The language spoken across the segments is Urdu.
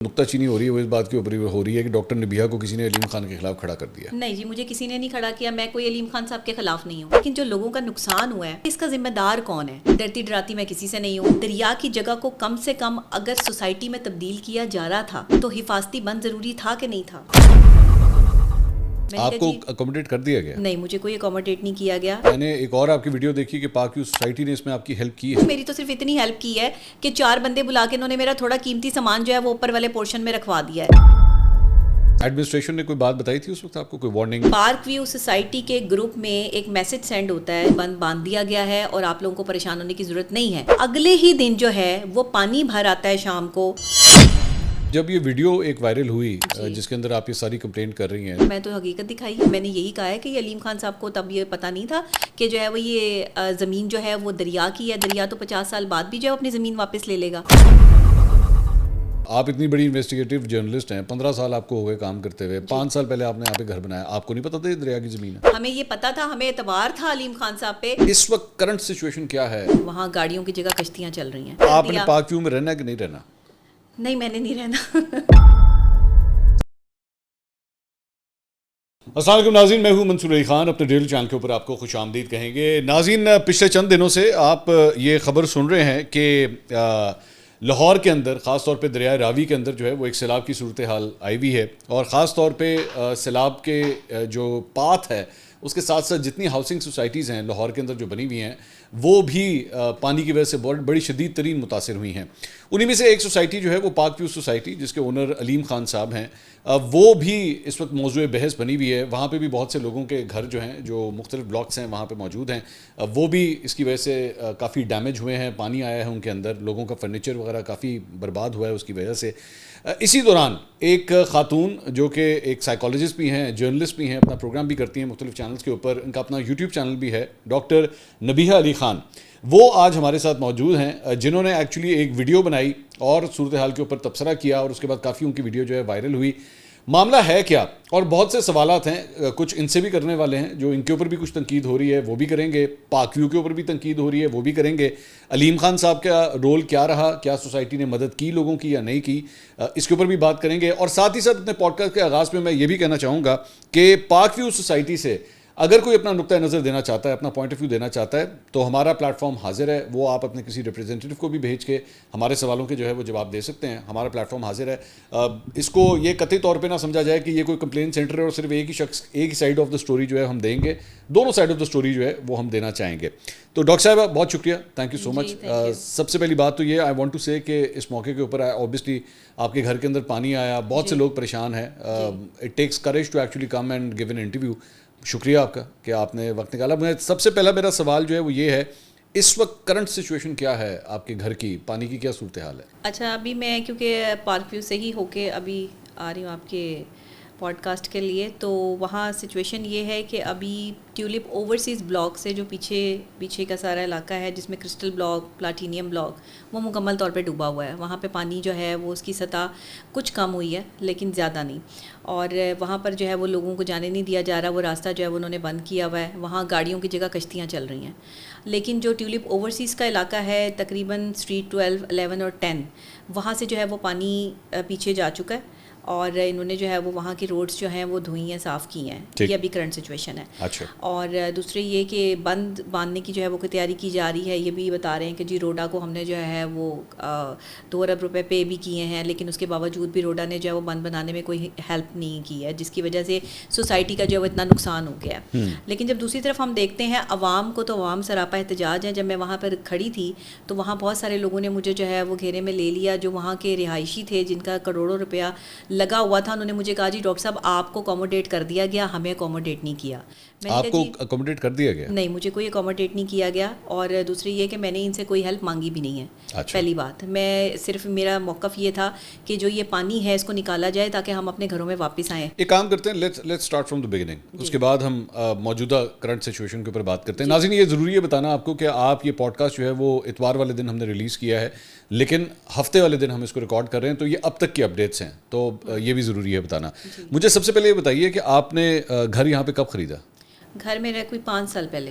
نکتہ چینی ہو رہی ہے وہ اس بات کے اوپر ہو رہی ہے کہ ڈاکٹر نبیہہ کو کسی نے علیم خان کے خلاف کھڑا کر دیا. نہیں جی، مجھے کسی نے نہیں کھڑا کیا، میں کوئی علیم خان صاحب کے خلاف نہیں ہوں، لیکن جو لوگوں کا نقصان ہوا ہے اس کا ذمہ دار کون ہے؟ ڈرتی ڈراتی میں کسی سے نہیں ہوں. دریا کی جگہ کو کم سے کم اگر سوسائٹی میں تبدیل کیا جا رہا تھا تو حفاظتی بند ضروری تھا کہ نہیں تھا؟ آپ کو اکوموڈیٹ کر دیا گیا؟ نہیں، مجھے کوئی اکوموڈیٹ نہیں کیا گیا. میں نے ایک اور آپ کی ویڈیو دیکھی کہ پاک ویو سوسائٹی نے اس میں آپ کی ہیلپ کی ہے. میری تو صرف اتنی ہیلپ کی ہے کہ 4 بندے بلا کے انہوں نے میرا تھوڑا قیمتی سامان جو ہے وہ اوپر والے پورشن میں رکھوا دیا ہے. ایڈمنسٹریشن نے کوئی بات بتائی تھی اس وقت آپ کو، کوئی وارننگ؟ پارک ویو سوسائٹی کے گروپ میں ایک میسج سینڈ ہوتا ہے، بند باندھ دیا گیا ہے اور آپ لوگوں کو پریشان ہونے کی ضرورت نہیں ہے. اگلے ہی دن جو ہے وہ پانی بھر آتا ہے شام کو. جب یہ ویڈیو ایک وائرل ہوئی جس کے اندر آپ یہ ساری کمپلینٹ کر رہی ہیں، میں تو حقیقت دکھائی. میں نے یہی کہا ہے کہ یہ علیم خان صاحب کو تب یہ پتہ نہیں تھا کہ جو ہے وہ یہ زمین جو ہے وہ دریا کی ہے. دریا تو 50 سال بعد بھی جو ہے اپنی زمین واپس لے لے گا. آپ اتنی بڑی انویسٹیگیٹو جرنلسٹ ہیں، 15 سال آپ کو ہو گئے کام کرتے ہوئے، 5 سال پہلے آپ نے یہاں پہ گھر بنایا، آپ کو نہیں پتا تھا یہ دریا کی زمین ہے؟ ہمیں یہ پتا تھا، ہمیں اعتبار تھا علیم خان صاحب پہ. اس وقت کرنٹ سچویشن کیا ہے؟ وہاں گاڑیوں کی جگہ کشتیاں چل رہی ہیں. آپ نے پاک ویو میں رہنا ہے کہ نہیں رہنا؟ نہیں، میں نے نہیں رہنا. السلام علیکم ناظرین، میں ہوں منصور علی خان. اپنے ڈیلی چینل کے اوپر آپ کو خوش آمدید کہیں گے. ناظرین، پچھلے چند دنوں سے آپ یہ خبر سن رہے ہیں کہ لاہور کے اندر خاص طور پہ دریائے راوی کے اندر جو ہے وہ ایک سیلاب کی صورتحال آئی ہوئی ہے، اور خاص طور پہ سیلاب کے جو پاتھ ہے اس کے ساتھ ساتھ جتنی ہاؤسنگ سوسائٹیز ہیں لاہور کے اندر جو بنی ہوئی ہیں وہ بھی پانی کی وجہ سے بڑی شدید ترین متاثر ہوئی ہیں. انہی میں سے ایک سوسائٹی جو ہے وہ پاک ویو سوسائٹی، جس کے اونر علیم خان صاحب ہیں، وہ بھی اس وقت موضوع بحث بنی ہوئی ہے. وہاں پہ بھی بہت سے لوگوں کے گھر جو ہیں، جو مختلف بلاکس ہیں وہاں پہ موجود ہیں، وہ بھی اس کی وجہ سے کافی ڈیمیج ہوئے ہیں. پانی آیا ہے ان کے اندر، لوگوں کا فرنیچر وغیرہ کافی برباد ہوا ہے اس کی وجہ سے. اسی دوران ایک خاتون جو کہ ایک سائیکالوجسٹ بھی ہیں، جرنلسٹ بھی ہیں، اپنا پروگرام بھی کرتی ہیں مختلف چینلز کے اوپر، ان کا اپنا یوٹیوب چینل بھی ہے، ڈاکٹر نبیہہ علی خان، وہ آج ہمارے ساتھ موجود ہیں، جنہوں نے ایکچولی ایک ویڈیو بنائی اور صورتحال کے اوپر تبصرہ کیا، اور اس کے بعد کافی ان کی ویڈیو جو ہے وائرل ہوئی. معاملہ ہے کیا؟ اور بہت سے سوالات ہیں، کچھ ان سے بھی کرنے والے ہیں، جو ان کے اوپر بھی کچھ تنقید ہو رہی ہے وہ بھی کریں گے، پاک ویو کے اوپر بھی تنقید ہو رہی ہے وہ بھی کریں گے. علیم خان صاحب کا رول کیا رہا، کیا سوسائٹی نے مدد کی لوگوں کی یا نہیں کی، اس کے اوپر بھی بات کریں گے. اور ساتھ ہی ساتھ اپنے پوڈ کاسٹ کے آغاز میں یہ بھی کہنا چاہوں گا کہ پاک ویو سوسائٹی سے اگر کوئی اپنا نقطہ نظر دینا چاہتا ہے، اپنا پوائنٹ آف ویو دینا چاہتا ہے، تو ہمارا پلیٹ فارم حاضر ہے. وہ آپ اپنے کسی ریپرزینٹیو کو بھی بھیج کے ہمارے سوالوں کے جو ہے وہ جواب دے سکتے ہیں. ہمارا پلیٹ فارم حاضر ہے. اس کو یہ قطعی طور پہ نہ سمجھا جائے کہ یہ کوئی کمپلین سینٹر ہے اور صرف ایک ہی شخص ایک ہی سائڈ آف دا سٹوری جو ہے ہم دیں گے. دونوں سائڈ آف دا سٹوری جو ہے وہ ہم دینا چاہیں گے. تو ڈاکٹر صاحبہ بہت شکریہ، تھینک یو سو مچ. سب سے پہلی بات تو یہ آئی وانٹ ٹو سے کہ اس موقع کے اوپر اوبیسلی آپ کے گھر کے اندر پانی آیا، بہت سے لوگ پریشان ہیں. It takes courage to actually come and give an interview. شکریہ آپ کا کہ آپ نے وقت نکالا. سب سے پہلا میرا سوال جو ہے وہ یہ ہے، اس وقت کرنٹ سچویشن کیا ہے آپ کے گھر کی، پانی کی کیا صورتحال ہے؟ اچھا، ابھی میں کیونکہ پارک ویو سے ہی ہو کے ابھی آ رہی ہوں آپ کے پوڈ کاسٹ کے لیے، تو وہاں سچویشن یہ ہے کہ ابھی ٹیولپ اوورسیز بلاک سے جو پیچھے کا سارا علاقہ ہے، جس میں کرسٹل بلاک، پلاٹینیم بلاک، وہ مکمل طور پہ ڈوبا ہوا ہے. وہاں پہ پانی جو ہے وہ اس کی سطح کچھ کم ہوئی ہے لیکن زیادہ نہیں، اور وہاں پر جو ہے وہ لوگوں کو جانے نہیں دیا جا رہا. وہ راستہ جو ہے وہ انہوں نے بند کیا ہوا ہے. وہاں گاڑیوں کی جگہ کشتیاں چل رہی ہیں. لیکن جو ٹیولپ اوورسیز کا علاقہ ہے، تقریباً اسٹریٹ 12، 11 اور 10، وہاں سے جو ہے وہ پانی پیچھے جا چکا ہے، اور انہوں نے جو ہے وہ وہاں کی روڈز جو ہیں وہ دھوئی ہیں، صاف کی ہیں. یہ ابھی کرنٹ سچویشن ہے. اچھا. اور دوسرے یہ کہ بند باندھنے کی جو ہے وہ تیاری کی جا رہی ہے. یہ بھی بتا رہے ہیں کہ جی روڈا کو ہم نے جو ہے وہ 2 ارب روپے پے بھی کیے ہیں، لیکن اس کے باوجود بھی روڈا نے جو ہے وہ بند بنانے میں کوئی ہیلپ نہیں کی ہے، جس کی وجہ سے سوسائٹی کا جو ہے وہ اتنا نقصان ہو گیا ہے. لیکن جب دوسری طرف ہم دیکھتے ہیں عوام کو، تو عوام سراپا احتجاج ہے. جب میں وہاں پر کھڑی تھی تو وہاں بہت سارے لوگوں نے مجھے جو ہے وہ گھیرے میں لے لیا، جو وہاں کے رہائشی تھے جن کا کروڑوں روپیہ لگا ہوا تھا. انہوں نے مجھے کہا جی ڈاکٹر صاحب آپ کو اکوموڈیٹ کر دیا گیا، ہمیں اکوموڈیٹ نہیں کیا. آپ کو اکوموڈیٹ کر دیا گیا؟ نہیں، مجھے کوئی اکوموڈیٹ نہیں کیا گیا. اور دوسری یہ کہ میں نے ان سے کوئی ہیلپ مانگی بھی نہیں ہے. پہلی بات، میں صرف میرا موقف یہ تھا کہ جو یہ پانی ہے اس کو نکالا جائے تاکہ ہم اپنے گھروں میں واپس آئیں. ایک کام کرتے ہیں، let's start from the beginning, اس کے بعد ہم موجودہ کرنٹ سچویشن کے اوپر بات کرتے ہیں. ناظرین، یہ ضروری ہے بتانا آپ کو کہ آپ یہ پوڈ کاسٹ جو ہے وہ اتوار والے دن ہم نے ریلیز کیا ہے، لیکن ہفتے والے دن ہم اس کو ریکارڈ کر رہے ہیں، تو یہ اب تک کی اپڈیٹس ہیں، تو یہ بھی ضروری ہے بتانا. مجھے سب سے پہلے یہ بتائیے کہ آپ نے گھر یہاں پہ کب خریدا؟ گھر میرا کوئی 5 سال پہلے.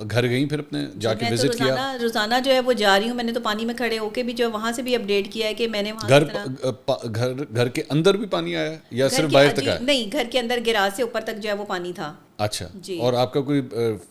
گھر گئیں پھر اپنے جا کے وزٹ کیا؟ روزانہ جو ہے وہ جا رہی ہوں. میں نے تو پانی میں کھڑے ہو کے بھی جو وہاں سے بھی اپڈیٹ کیا ہے کہ میں نے وہاں گھر کے اندر بھی پانی آیا یا صرف باہر تک آیا؟ نہیں, گھر کے اندر گراج سے اوپر تک جو ہے وہ پانی تھا. اچھا جی. اور آپ کا کوئی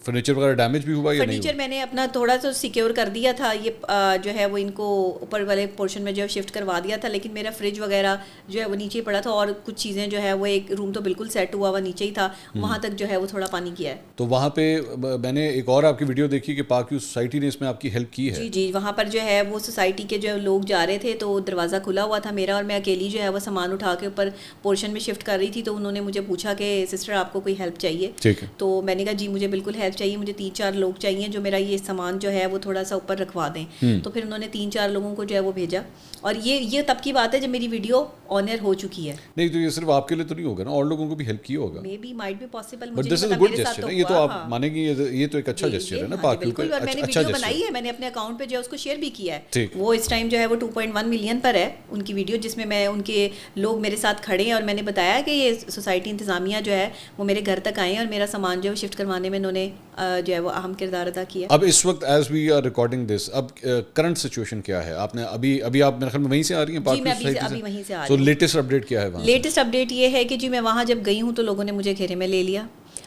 فرنیچر وغیرہ ڈیمیج بھی ہوا یا نہیں؟ فرنیچر میں نے اپنا تھوڑا سا سیکیور کر دیا تھا, یہ جو ہے وہ ان کو اوپر والے پورشن میں جو ہے شفٹ کروا دیا تھا, لیکن میرا فریج وغیرہ جو ہے وہ نیچے ہی پڑا تھا, اور کچھ چیزیں جو ہے وہ ایک روم تو بالکل سیٹ ہوا نیچے ہی تھا, وہاں تک جو ہے وہ تھوڑا پانی کیا ہے. تو وہاں پہ میں نے ایک اور آپ کی ویڈیو دیکھی کہ پاک ویو سوسائٹی نے اس میں آپ کی ہیلپ کی ہے. جی جی, وہاں پر جو ہے وہ سوسائٹی کے جو لوگ جا رہے تھے تو دروازہ کھلا ہوا تھا میرا, اور میں اکیلی جو ہے وہ سامان اٹھا کے اوپر پورشن میں شفٹ کر رہی تھی. تو انہوں نے مجھے پوچھا کہ سسٹر آپ کو کوئی ہیلپ چاہیے؟ تو میں نے کہا جی مجھے بالکل ہیلپ چاہیے, مجھے 3-4 لوگ چاہیے جو میرا یہ سامان جو ہے وہ تھوڑا سا اوپر رکھوا دیں. تو پھر انہوں نے 3-4 لوگوں کو جو ہے وہ بھیجا, اور یہ تب کی بات ہے جب میری ویڈیو آن ایئر ہو چکی ہے. نہیں تو یہ صرف آپ کے لیے تو نہیں ہوگا نا, اور لوگوں کو بھی ہیلپ کیا ہوگا. Maybe might be possible, but this is a good gesture. یہ تو آپ مانیں گی یہ تو ایک اچھا جسچر ہے نا پاک ویو کا. اور میں نے ویڈیو بنائی ہے, میں نے اپنے اکاؤنٹ پہ جو ہے اس کو شیئر بھی کیا ہے. وہ اس ٹائم جو ہے وہ 2.1 ملین پر ہے ان کی ویڈیو, جس میں ان کے لوگ میرے ساتھ کھڑے ہیں, اور میں نے بتایا کہ یہ سوسائٹی انتظامیہ جو ہے وہ میرے گھر تک آئے ہیں, اور میرا سامان جو ہے شفٹ کروانے میں انہوں نے جو ہے وہ اہم کردار ادا کیا. اب اس وقت ایز وی آر ریکارڈنگ دس, اب کرنٹ سچویشن کیا ہے؟ آپ نے ابھی آپ میرے خیال میں وہیں سے آ رہی ہیں پاک ویو سوسائٹی سے؟ ابھی وہیں سے آ رہی ہوں. تو لیٹسٹ اپڈیٹ کیا ہے وہاں؟ لیٹسٹ اپڈیٹ یہ ہے کہ جی میں وہاں جب گئی ہوں تو لوگوں نے مجھے گھیرے میں لے لیا,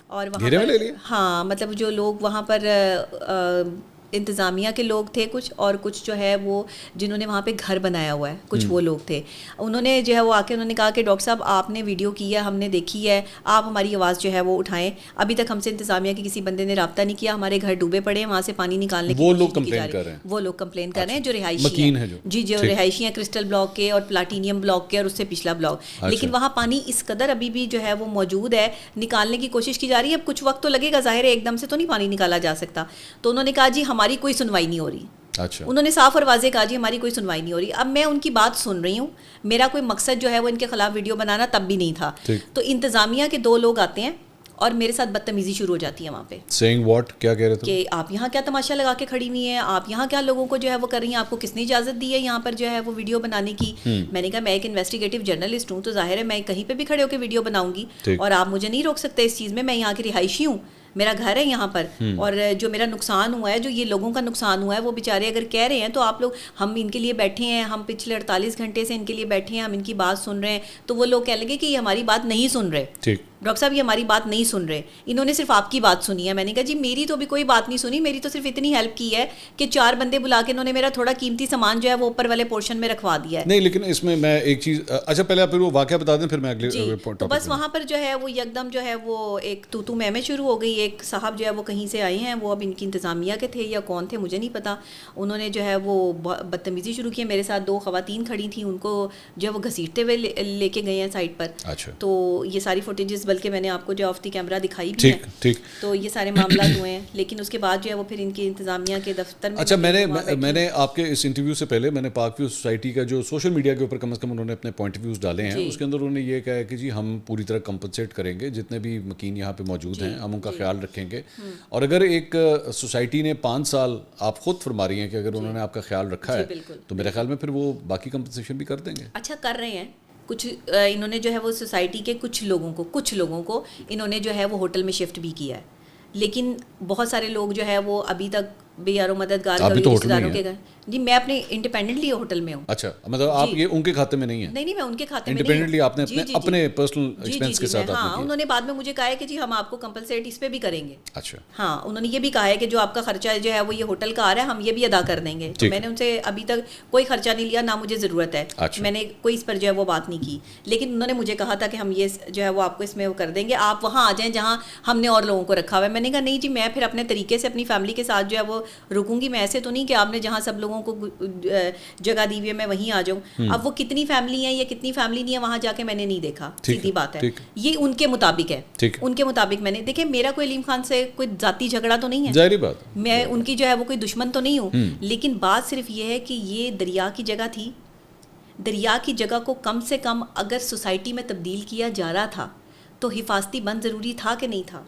اور وہاں گھیرے میں لے لیا؟ ہاں, مطلب جو لوگ وہاں پر انتظامیہ کے لوگ تھے کچھ, اور کچھ جو ہے وہ جنہوں نے وہاں پہ گھر بنایا ہوا ہے, کچھ وہ لوگ تھے. انہوں نے جو ہے وہ آ کے انہوں نے کہا کہ ڈاکٹر صاحب آپ نے ویڈیو کی ہے, ہم نے دیکھی ہے, آپ ہماری آواز جو ہے وہ اٹھائیں. ابھی تک ہم سے انتظامیہ کے کسی بندے نے رابطہ نہیں کیا, ہمارے گھر ڈوبے پڑے ہیں, وہاں سے پانی نکالنے کی وہ لوگ کمپلین کر رہے ہیں. وہ لوگ کمپلین کر رہے ہیں جو رہائشی ہیں, جی جو رہائشی ہیں کرسٹل بلاک کے اور پلاٹینیم بلاک کے اور اس سے پچھلا بلاک. لیکن وہاں پانی اس قدر ابھی بھی جو ہے وہ موجود ہے, نکالنے کی کوشش کی جا رہی ہے. اب کچھ وقت تو لگے گا, ظاہر ہے ایک دم سے تو نہیں پانی نکالا جا سکتا. تو انہوں نے کہا جی ہماری کوئی سنوائی نہیں ہو رہی. اچھا, انہوں نے صاف اور واضح کہا جی ہماری کوئی سنوائی نہیں ہو رہی. اب میں ان کی بات سن رہی ہوں, میرا کوئی مقصد جو ہے وہ ان کے خلاف ویڈیو بنانا تب بھی نہیں تھا. تو انتظامیہ کے 2 لوگ آتے ہیں اور میرے ساتھ بدتمیزی شروع ہو جاتی ہے وہاں پہ. سیئنگ واٹ, کیا کہہ رہے تھے کہ آپ یہاں کیا تماشا لگا کے کھڑی ہوئی ہیں, آپ یہاں کیا لوگوں کو جو ہے وہ کر رہی ہیں, آپ کو کس نے اجازت دی ہے یہاں پر جو ہے وہ ویڈیو بنانے کی. میں نے کہا میں ایک انویسٹیگیٹو جرنلسٹ ہوں, تو ظاہر ہے میں کہیں پہ بھی کھڑے ہو کے ویڈیو بناؤں گی, اور آپ مجھے نہیں روک سکتے اس چیز میں. میں یہاں کی رہائشی ہوں, میرا گھر ہے یہاں پر, اور جو میرا نقصان ہوا ہے, جو یہ لوگوں کا نقصان ہوا ہے, وہ بیچارے اگر کہہ رہے ہیں تو آپ لوگ, ہم ان کے لیے بیٹھے ہیں, ہم پچھلے 48 گھنٹے سے ان کے لیے بیٹھے ہیں, ہم ان کی بات سن رہے ہیں, تو وہ لوگ کہہ لیں گے کہ یہ ہماری بات نہیں سن رہے. ڈاکٹر صاحب یہ ہماری بات نہیں سن رہے, انہوں نے صرف آپ کی بات سنی ہے. میں نے کہا جی میری تو بھی کوئی بات نہیں سنی, میری تو صرف اتنی ہیلپ کی ہے کہ 4 بندے بلا کے انہوں نے میرا تھوڑا قیمتی سامان جو ہے وہ اوپر والے پورشن میں رکھوا دیا ہے. نہیں لیکن اس میں ایک چیز, اچھا پہلے آپ پھر وہ واقعہ بتا دیں, پھر میں اگلے ٹاپک. تو بس وہاں پر جو ہے وہ یکدم جو ہے وہ ایک تو میں شروع ہو گئی. ایک صاحب جو ہے وہ کہیں سے آئے ہیں, وہ اب ان کی انتظامیہ کے تھے یا کون تھے مجھے نہیں پتا, انہوں نے جو ہے وہ بدتمیزی شروع کی میرے ساتھ. 2 خواتین کھڑی تھیں, ان کو جو ہے وہ گھسیٹتے ہوئے لے کے گئے ہیں سائڈ پر. تو یہ ساری فوٹیجز بلکہ میں نے آپ کو جو آف دی کیمرہ دکھائی بھی ہے. تو یہ سارے معاملات ہوئے ہیں, لیکن اس کے بعد جو ہے وہ پھر ان کی انتظامیہ کے دفتر میں. اچھا, میں نے آپ کے اس انٹرویو سے پہلے میں نے پاک ویو سوسائٹی کا جو سوشل میڈیا کے اوپر کم از کم انہوں نے اپنے پوائنٹ آف ویوز ڈالے ہیں, اس کے اندر انہوں نے یہ کہا ہے کہ جی ہم پوری طرح کمپنسیٹ کریں گے, جتنے بھی مکین یہاں پہ موجود ہیں ہم ان کا خیال رکھیں گے. اور اگر ایک سوسائٹی نے 5 سال, آپ خود فرما رہی ہیں کہ اگر انہوں نے آپ کا خیال رکھا ہے تو میرے خیال میں پھر وہ باقی کمپنسیشن بھی کر دیں گے. اچھا کر رہے ہیں کچھ, انہوں نے جو ہے وہ سوسائٹی کے کچھ لوگوں کو انہوں نے جو ہے وہ ہوٹل میں شفٹ بھی کیا ہے, لیکن بہت سارے لوگ جو ہے وہ ابھی تک بے یار و مددگار رشتہ داروں کے گھر. جی میں اپنے انڈیپینڈنٹلی ہوٹل میں ہوں. اچھا, مطلب آپ یہ ان کے کھاتے میں نہیں ہیں؟ نہیں میں ان کے کھاتے میں نہیں, انڈیپینڈنٹلی آپ نے اپنے پرسنل ایکسپینس کے ساتھ. ہاں, انہوں نے بعد میں مجھے کہا ہے کہ جی ہم آپ کو کمپنسیٹ اس پہ بھی کریں گے. اچھا, ہاں انہوں نے یہ بھی کہا ہے کہ جو آپ کا خرچہ جو ہے وہ یہ ہوٹل کا آ رہا ہے ہم یہ بھی ادا کر دیں گے. تو میں نے ان سے ابھی تک کوئی خرچہ نہیں لیا, نہ مجھے ضرورت ہے, میں نے کوئی اس پر جو ہے وہ بات نہیں کی. لیکن انہوں نے مجھے کہا تھا کہ ہم یہ جو ہے وہ آپ کو اس میں وہ کر دیں گے, آپ وہاں آ جائیں جہاں ہم نے اور لوگوں کو رکھا ہوا ہے. میں نے کہا نہیں جی میں پھر اپنے طریقے سے اپنی فیملی کے ساتھ جو ہے وہ رکوں گی, میں ایسے تو نہیں کہ آپ نے جہاں سب لوگوں کو جگہ دی ہوئی ہے میں وہیں آ جاؤں. اب وہ کتنی فیملی ہیں یا کتنی فیملی نہیں ہے وہاں جا کے میں نے نہیں دیکھا, سیدھی بات ہے. یہ ان کے مطابق ہے, ان کے مطابق میں نے دیکھے. میرا کوئی علیم خان سے کوئی ذاتی جھگڑا تو نہیں ہے, ظاہری بات, میں ان کی جو ہے وہ کوئی دشمن تو نہیں ہوں. لیکن بات صرف یہ ہے کہ یہ دریا کی جگہ تھی, دریا کی جگہ کو کم سے کم اگر سوسائٹی میں تبدیل کیا جا رہا تھا تو حفاظتی بند ضروری تھا کہ نہیں تھا.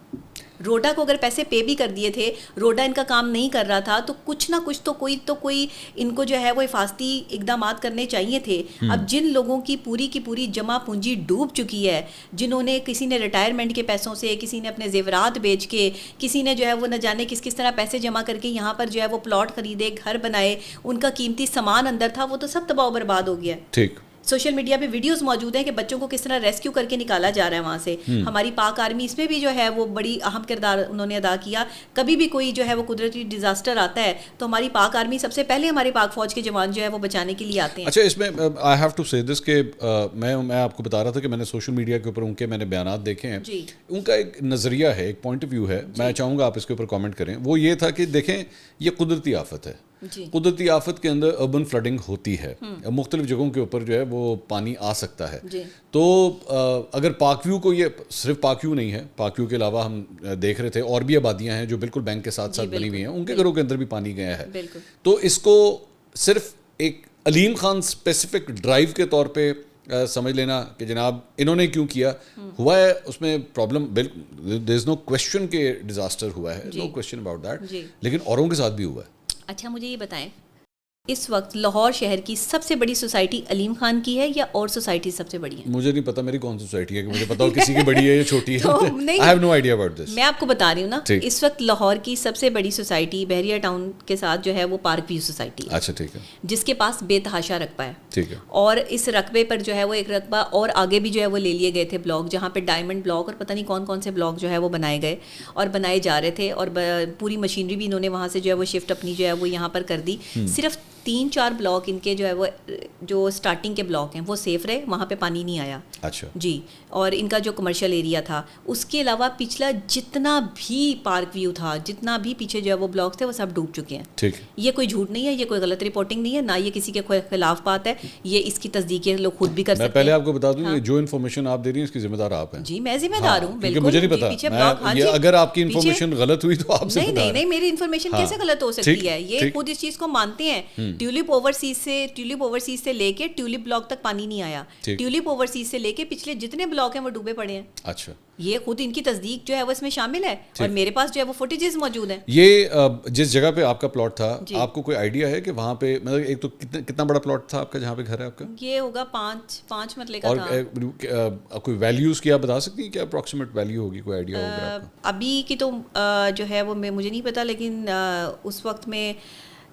روڈا کو اگر پیسے پے بھی کر دیے تھے, روڈا ان کا کام نہیں کر رہا تھا, تو کچھ نہ کچھ تو کوئی ان کو جو ہے وہ حفاظتی اقدامات کرنے چاہیے تھے. اب جن لوگوں کی پوری جمع پونجی ڈوب چکی ہے, جنہوں نے کسی نے ریٹائرمنٹ کے پیسوں سے, کسی نے اپنے زیورات بیچ کے, کسی نے جو ہے وہ نہ جانے کس طرح پیسے جمع کر کے یہاں پر جو ہے وہ پلاٹ خریدے, گھر بنائے, ان کا قیمتی سامان اندر تھا, وہ تو سب تباہ و برباد ہو گیا. ٹھیک. سوشل میڈیا پہ ویڈیوز موجود ہیں کہ بچوں کو کس طرح ریسکیو کر کے نکالا جا رہا ہے وہاں سے. ہماری پاک آرمی اس میں بھی جو ہے وہ بڑی اہم کردار انہوں نے ادا کیا. کبھی بھی کوئی جو ہے وہ قدرتی ڈیزاسٹر آتا ہے تو ہماری پاک آرمی سب سے پہلے ہماری پاک فوج کے جوان جو ہے وہ بچانے کے لیے آتے ہیں. اچھا, اس میں آئی ہیو ٹو سے دس کہ میں آپ کو بتا رہا تھا کہ میں نے سوشل میڈیا کے اوپر ان کے میں نے بیانات دیکھے ہیں. ان کا ایک نظریہ ہے, ایک پوائنٹ آف ویو ہے, میں چاہوں گا آپ اس کے اوپر کامنٹ کریں. وہ یہ تھا کہ دیکھیں یہ قدرتی آفت ہے, قدرتی آفت کے اندر اربن فلڈنگ ہوتی ہے, مختلف جگہوں کے اوپر جو ہے وہ پانی آ سکتا ہے. تو اگر پاک ویو کو, یہ صرف پاک ویو نہیں ہے, پاک ویو کے علاوہ ہم دیکھ رہے تھے اور بھی آبادیاں ہیں جو بالکل بینک کے ساتھ ساتھ بنی ہوئی ہیں, ان کے گھروں کے اندر بھی پانی گیا ہے. تو اس کو صرف ایک علیم خان اسپیسیفک ڈرائیو کے طور پہ سمجھ لینا کہ جناب انہوں نے کیوں کیا, ہوا ہے اس میں پرابلم, دیر از نو کوشچن کہ ڈیزاسٹر ہوا ہے, نو کوشچن اباؤٹ دیٹ, لیکن اوروں کے ساتھ بھی ہوا ہے. اچھا مجھے یہ بتائیں, اس وقت لاہور شہر کی سب سے بڑی سوسائٹی علیم خان کی ہے یا اور سوسائٹی سب سے بڑی ہے؟ مجھے نہیں پتا میری کون سی سوسائٹی ہے کہ مجھے پتا ہو کسی کی بڑی ہے یا چھوٹی ہے. I have no idea about this. میں آپ کو بتا رہی ہوں نا, اس وقت لاہور کی سب سے بڑی سوسائٹی بحریہ ٹاؤن کے ساتھ جو ہے وہ پارک ویو سوسائٹی ہے. اچھا ٹھیک ہے. جس کے پاس بے تحاشا رقبہ ہے. ٹھیک ہے. اور اس رقبے پر جو ہے وہ ایک رقبہ اور آگے بھی جو ہے وہ لے لیے گئے تھے بلاک, جہاں پہ ڈائمنڈ بلاک اور پتہ نہیں کون سے بلاک جو ہے وہ بنائے گئے اور بنائے جا رہے تھے, اور پوری مشینری بھی انہوں نے وہاں سے جو ہے وہ شفٹ اپنی جو ہے وہ یہاں پر کر دی. صرف 3-4 بلاک ان کے جو ہے وہ جو اسٹارٹنگ کے بلاک ہیں وہ سیف رہے, وہاں پہ پانی نہیں آیا. اچھا جی. اور ان کا جو کمرشل ایریا تھا, اس کے علاوہ پچھلا جتنا بھی پارک ویو تھا, جتنا بھی پیچھے جو ہے وہ بلاکس تھے, وہ سب ڈوب چکے ہیں. ٹھیک. یہ کوئی جھوٹ نہیں ہے, یہ کوئی غلط رپورٹنگ نہیں ہے, نہ یہ کسی کے خلاف بات ہے, یہ اس کی تصدیق لوگ خود بھی کر سکتے ہیں. میں پہلے آپ کو بتا دوں جو انفارمیشن آپ دے رہی ہیں اس کی ذمہ دار آپ ہیں. جی میں ذمہ دار ہوں بالکل, مجھے نہیں پتا, اگر آپ کی انفارمیشن غلط ہوئی تو آپ ذمہ دار ہیں. نہیں, میری انفارمیشن کیسے غلط ہو سکتی ہے, یہ خود اس چیز کو مانتے ہیں. ٹیولپ اوورسیز سے لے کے ٹیولپ بلاک تک پانی نہیں آیا, ٹیولپ اوورسیز سے لے کے پچھلے جتنے بلاک ہیں وہ ڈوبے پڑے ہیں. اچھا, یہ خود ان کی تصدیق جو ہے وہ اس میں شامل ہے, اور میرے پاس جو ہے وہ فوٹیجز موجود ہیں. یہ جس جگہ پہ آپ کا پلاٹ تھا, آپ کو کوئی آئیڈیا ہے کہ وہاں پہ مطلب ایک تو کتنا بڑا پلاٹ تھا آپ کا جہاں پہ گھر ہے آپ کا؟ یہ ہوگا 5 مرلے کا تھا. اور کوئی ویلیوز کی آپ بتا سکتی ہیں, کیا اپروکسیمیٹ ویلیو ہوگی, کوئی آئیڈیا ہوگا؟ ابھی کی تو جو ہے وہ مجھے نہیں پتا, لیکن اس وقت میں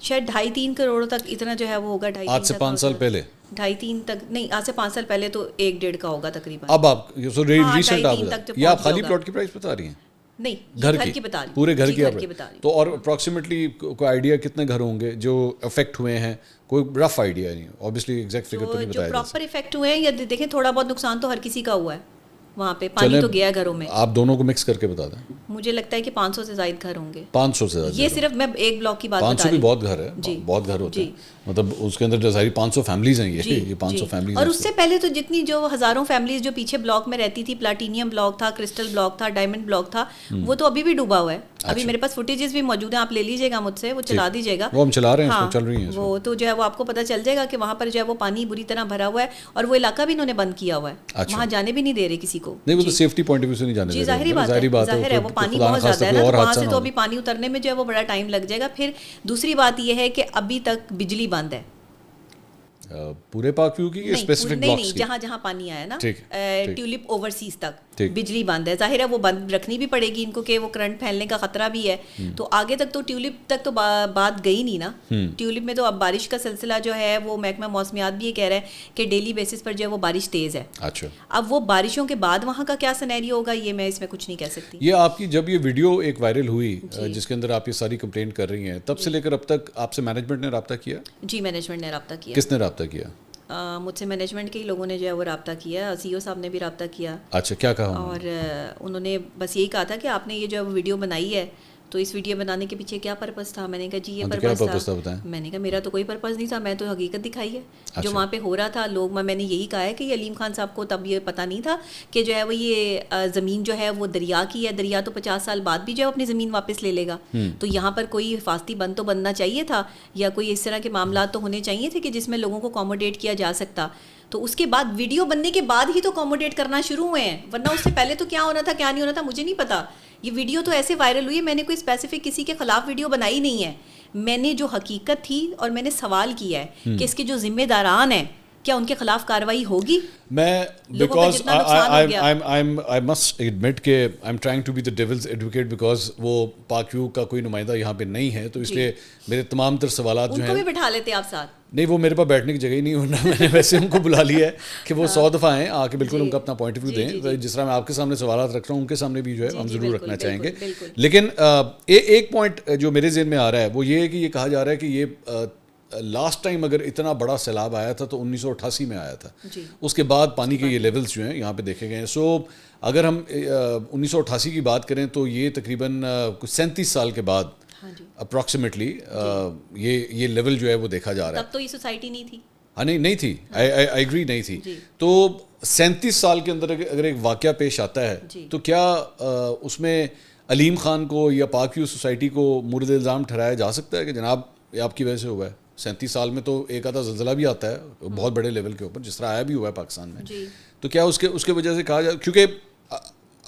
شاید 2.5-3 کروڑ تک اتنا جو ہے وہ ہوگا. آج سے 5 سال پہلے 2.5-3 تک نہیں, آج سے 5 سال پہلے تو 1-1.5 کا ہوگا تقریباً. اب آپ ریسنٹ آپ خالی پلاٹ کی پرائس بتا رہی ہیں؟ نہیں, گھر کی بتا رہی ہوں, پورے گھر کی بتا رہی. تو اور اپروکسیمیٹلی کوئی آئیڈیا کتنے گھر ہوں گے جو افیکٹ ہوئے ہیں؟ کوئی رف آئیڈیا نہیں, اوبیسلی ایگزیکٹ فگر تو نہیں بتایا. جو پراپر افیکٹ ہوئے ہیں, یا دیکھیں تھوڑا بہت نقصان تو ہر کسی کا ہوا ہے, وہاں پہ پانی تو گیا ہے گھروں میں. آپ دونوں کو مکس کر کے بتا دیں. مجھے لگتا ہے کہ 500 سے زائد گھر ہوں گے. 500 سے زائد, یہ صرف میں ایک بلاک کی بات بتا رہی ہوں. 500 بھی بہت گھر ہے, بہت گھر ہوتے ہیں, مطلب اس کے اندر ظاہر 500 فیملیز ہیں, یہ 500 فیملیز. اور اس سے پہلے تو جتنی جو ہزاروں فیملیز جو پیچھے بلاک میں رہتی تھی, پلاٹینیم بلاک تھا, کرسٹل بلاک تھا, ڈائمنڈ بلاک تھا, وہ تو ابھی بھی ڈوبا ہوا ہے. ابھی میرے پاس فوٹیجز بھی موجود ہیں, آپ لے لیجیے گا مجھ سے, وہ چلا دیجیے گا. وہ ہم چلا رہے ہیں, چل رہی ہیں وہ تو جو ہے وہ آپ کو پتہ چل جائے گا کہ وہاں پر جو ہے وہ پانی بری طرح بھرا ہوا ہے, اور وہ علاقہ بھی انہوں نے بند کیا ہوا ہے, وہاں جانے بھی نہیں دے رہے کسی کو. نہیں, وہ تو سیفٹی پوائنٹ آف ویو سے نہیں جانے دے رہے. ظاہری بات ہے, وہ پانی بہت زیادہ ہے نا, وہاں سے تو ابھی پانی اترنے میں جو ہے وہ بڑا ٹائم لگ جائے گا. پھر دوسری بات یہ ہے کہ ابھی تک بجلی بند ہے پورے پاک ویو کی, اسپیسیفک بلاکس کی, جہاں جہاں پانی آیا نا, ٹیولپ اوورسیز تک بجلی بند ہے. ظاہر ہے وہ بند رکھنی بھی پڑے گی ان کو, کہ وہ کرنٹ پھیلنے کا خطرہ بھی ہے. تو آگے تک تو ٹیولپ تک تو بات گئی نہیں نا. ٹیولپ میں تو اب بارش کا سلسلہ جو ہے وہ محکمہ موسمیات بھی یہ کہہ رہا ہے کہ ڈیلی بیسس پر جو ہے وہ بارش تیز ہے. اچھا, اب وہ بارشوں کے بعد وہاں کا کیا سینیریو ہوگا, یہ میں اس میں کچھ نہیں کہہ سکتی. یہ آپ کی جب یہ ویڈیو ایک وائرل ہوئی جس کے اندر آپ یہ ساری کمپلینٹ کر رہی ہیں, تب سے لے کر اب تک آپ سے مینجمنٹ نے رابطہ کیا؟ جی مینجمنٹ نے رابطہ کیا. کس نے رابطہ کیا؟ مجھ سے مینجمنٹ کے ہی لوگوں نے جو ہے وہ رابطہ کیا, سی او صاحب نے بھی رابطہ کیا. اچھا, کیا کہا؟ اور انہوں نے بس یہی کہا تھا کہ آپ نے یہ جو ہے وہ ویڈیو بنائی ہے, تو اس ویڈیو بنانے کے پیچھے کیا پرپز تھا. میں نے کہا جی یہ پرپز تھا. میں نے کہا میرا تو کوئی پرپز نہیں تھا, میں تو حقیقت دکھائی ہے جو وہاں پہ ہو رہا تھا. لوگ میں نے یہی کہا ہے کہ یہ علیم خان صاحب کو تب یہ پتہ نہیں تھا کہ جو ہے وہ یہ زمین جو ہے وہ دریا کی ہے, دریا تو 50 سال بعد بھی جو ہے اپنی زمین واپس لے لے گا. تو یہاں پر کوئی حفاظتی بند تو بننا چاہیے تھا, یا کوئی اس طرح کے معاملات تو ہونے چاہیے تھے کہ جس میں لوگوں کو اکوموڈیٹ کیا جا سکتا. تو اس کے بعد ویڈیو بننے کے بعد ہی تو اکوموڈیٹ کرنا شروع ہوئے ہیں, ورنہ اس سے پہلے تو کیا ہونا تھا کیا نہیں ہونا تھا مجھے نہیں پتا. یہ ویڈیو تو ایسے وائرل ہوئی ہے, میں نے کوئی اسپیسیفک کسی کے خلاف ویڈیو بنائی نہیں ہے, میں نے جو حقیقت تھی اور میں نے سوال کیا ہے کہ اس کے جو ذمہ داران ہیں کیا ان کے خلاف کارروائی ہوگی. میں بیکاز آئی مسٹ ایڈمٹ کہ I am trying to be the devil's advocate because وہ پاک ویو کا کوئی نمائندہ یہاں پہ نہیں ہے, تو اس لیے میرے تمام تر سوالات جو ہیں, ان کو بھی بٹھا لیتے آپ ساتھ. نہیں, وہ میرے پاس بیٹھنے کی جگہ ہی نہیں ہونا, میں نے ویسے ان کو بلا لیا ہے کہ وہ 100 دفعہ آئیں آ کے بالکل ان کا اپنا پوائنٹ آف ویو دیں. جس طرح میں آپ کے سامنے سوالات رکھ رہا ہوں ان کے سامنے بھی جو ہے ہم ضرور رکھنا چاہیں گے. لیکن ایک پوائنٹ جو میرے ذہن میں آ رہا ہے وہ یہ ہے کہ یہ کہا جا رہا ہے کہ یہ لاسٹ ٹائم اگر اتنا بڑا سیلاب آیا تھا تو 1988 میں آیا تھا, اس کے بعد پانی کے یہ لیولز جو ہیں یہاں پہ دیکھے گئے ہیں. سو اگر ہم 1988 کی بات کریں تو یہ تقریباً کچھ 37 سال کے بعد اپروکسیمیٹلی یہ لیول جو ہے وہ دیکھا جا رہا ہے. تب تو یہ سوسائٹی نہیں تھی. ہاں نہیں تھی, آئی ایگری نہیں تھی. تو 37 سال کے اندر اگر ایک واقعہ پیش آتا ہے تو کیا اس میں علیم خان کو یا پاک ویو سوسائٹی کو مورد الزام ٹھہرایا جا سکتا ہے کہ جناب یہ آپ کی وجہ سے ہوا ہے؟ 37 سال میں تو ایک آدھا زلزلہ بھی آتا ہے بہت بڑے لیول کے اوپر, جس طرح آیا بھی ہوا ہے پاکستان میں, تو کیا اس کے وجہ سے کہا جائے, کیونکہ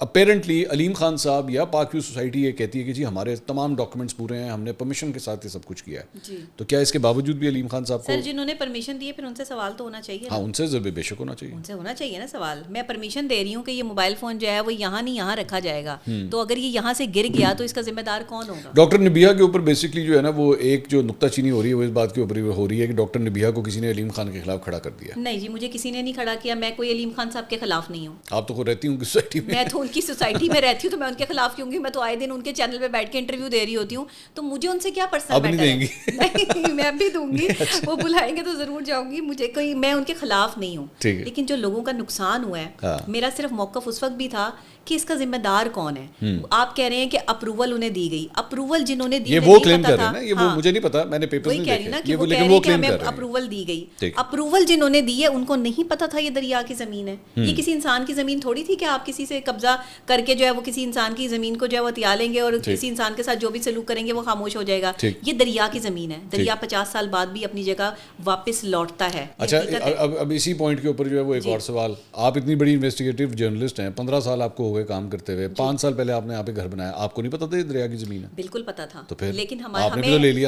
اپیرنٹلی علیم خان صاحب یا پاک ویو سوسائٹی یہ کہتی ہے کہ جی ہمارے تمام ڈاکومنٹس پورے ہیں, ہم نے پرمیشن کے ساتھ یہ سب کچھ کیا ہے, تو کیا اس کے باوجود بھی علیم خان صاحب کو, سر جنہوں نے پرمیشن دی ہے پھر ان سے سوال تو ہونا چاہیے. ہاں ان سے ضرور بے شک ہونا چاہیے, ان سے ہونا چاہیے نا سوال. میں پرمیشن دے رہی ہوں کہ یہ موبائل فون جو ہے وہ یہاں نہیں یہاں رکھا جائے گا, تو اگر یہ یہاں سے گر گیا تو اس کا ذمہ دار کون ہوگا؟ ڈاکٹر نبیہ کے اوپر بیسکلی جو ہے نا وہ ایک جو نکتہ چینی ہو رہی ہے وہ اس بات کے اوپر ہو رہی ہے کہ ڈاکٹر نبیہ کو کسی نے علیم خان کے خلاف کھڑا کر دیا. نہیں جی, مجھے کسی نے نہیں کھڑا کیا, میں کوئی علیم خان صاحب کے خلاف نہیں ہوں. آپ تو خود رہتی ہوں سوسائٹی میں. میں تو ان کی سوسائٹی میں رہتی ہوں تو میں ان کے خلاف کیوں گی؟ میں تو آئے دن ان کے چینل پہ بیٹھ کے انٹرویو دے رہی ہوتی ہوں, تو مجھے ان سے کیا پرسنل میٹر ہے؟ نہیں میں بھی دوں گی, وہ بلائیں گے تو ضرور جاؤں گی. مجھے کوئی, میں ان کے خلاف نہیں ہوں, لیکن جو لوگوں کا نقصان ہوا ہے میرا صرف موقف اس وقت بھی تھا کہ اس کا ذمہ دار کون ہے. آپ کہہ رہے ہیں کہ اپروول انہیں دی گئی, اپروول جنہوں نے دی یہ وہ کلیم کر رہے ہیں نا, یہ وہ مجھے نہیں پتا, میں نے پیپرز نہیں دیکھے, لیکن وہ کلیم کر رہے ہیں اپروول دی گئی. اپروول جنہوں نے دی ہے ان کو نہیں پتا تھا یہ دریا کی زمین ہے. یہ کسی انسان کی زمین تھوڑی تھی کہ آپ کسی سے قبضہ کر کے جو ہے وہ کسی انسان کی زمین کو جو ہے وہ ہتھیا لیں گے اور کسی انسان کے ساتھ جو بھی سلوک کریں گے وہ خاموش ہو جائے گا. یہ دریا کی زمین ہے, دریا 50 سال بعد بھی اپنی جگہ واپس لوٹتا ہے. اچھا اب اسی پوائنٹ کے اوپر جو ہے وہ ایک اور سوال, آپ اتنی بڑی انویسٹیگیٹو جرنلسٹ ہیں, 15 سال آپ کو ہو گئے کام کرتے ہوئے, 5 سال پہلے آپ نے یہاں پہ گھر بنایا, آپ کو نہیں پتا تھا یہ دریا کی زمین ہے؟ بالکل پتا تھا, تو پھر لیکن